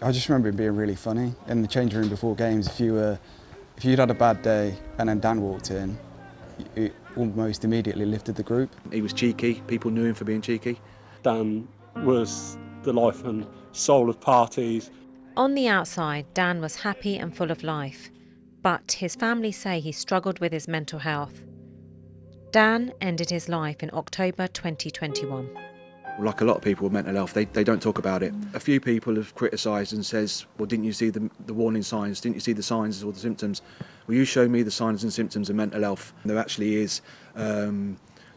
I just remember it being really funny in the changing room before games. If you'd had a bad day and then Dan walked in, it almost immediately lifted the group. He was cheeky. People knew him for being cheeky. Dan was the life and soul of parties. On the outside, Dan was happy and full of life, but his family say he struggled with his mental health. Dan ended his life in October 2021. Like a lot of people with mental health, they don't talk about it. A few people have criticised and says, well, didn't you see the warning signs? Didn't you see the signs or the symptoms? Well, you show me the signs and symptoms of mental health. There actually is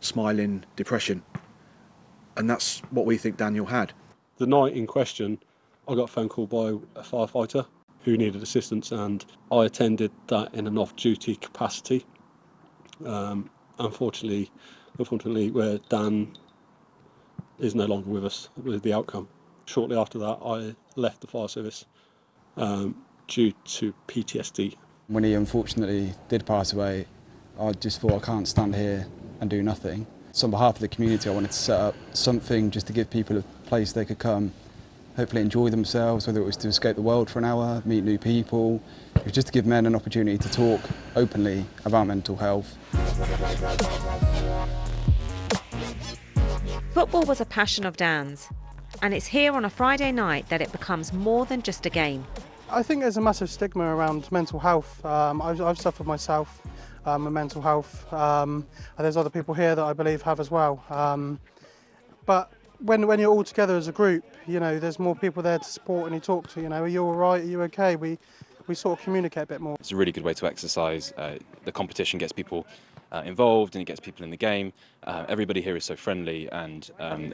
smiling depression. And that's what we think Daniel had. The night in question, I got a phone call by a firefighter who needed assistance, and I attended that in an off-duty capacity. Unfortunately, where Dan is no longer with us with the outcome. Shortly after that, I left the fire service due to PTSD. When he unfortunately did pass away, I just thought I can't stand here and do nothing. So on behalf of the community, I wanted to set up something just to give people a place they could come, hopefully enjoy themselves, whether it was to escape the world for an hour, meet new people. It was just to give men an opportunity to talk openly about mental health. Football was a passion of Dan's, and it's here on a Friday night that it becomes more than just a game. I think there's a massive stigma around mental health. I've suffered myself with mental health, and there's other people here that I believe have as well. But when you're all together as a group, you know, there's more people there to support and you talk to, you know, are you all right, are you okay? We sort of communicate a bit more. It's a really good way to exercise. The competition gets people involved and it gets people in the game. Everybody here is so friendly, and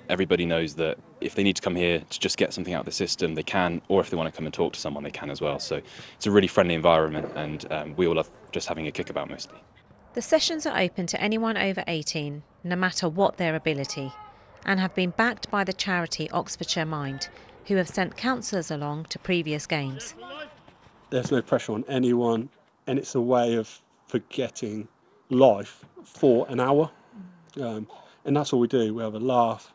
everybody knows that if they need to come here to just get something out of the system, they can, or if they want to come and talk to someone, they can as well. So it's a really friendly environment, and we all love just having a kickabout mostly. The sessions are open to anyone over 18, no matter what their ability, and have been backed by the charity Oxfordshire Mind, who have sent counsellors along to previous games. There's no pressure on anyone, and it's a way of forgetting life for an hour. And that's all we do. We have a laugh,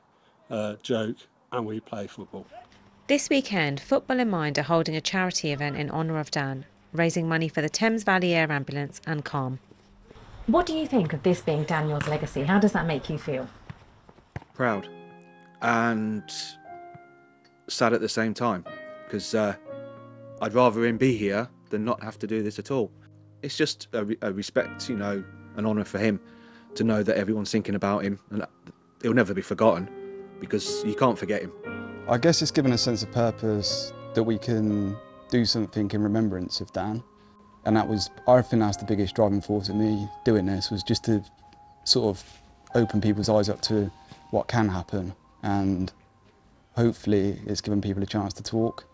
joke, and we play football. This weekend, Football in Mind are holding a charity event in honour of Dan, raising money for the Thames Valley Air Ambulance and Calm. What do you think of this being Daniel's legacy? How does that make you feel? Proud and sad at the same time, because I'd rather him be here than not have to do this at all. It's just a respect, you know, an honour for him to know that everyone's thinking about him, and he'll never be forgotten because you can't forget him. I guess it's given a sense of purpose that we can do something in remembrance of Dan. And I think that's the biggest driving force of me doing this, was just to sort of open people's eyes up to what can happen, and hopefully it's given people a chance to talk.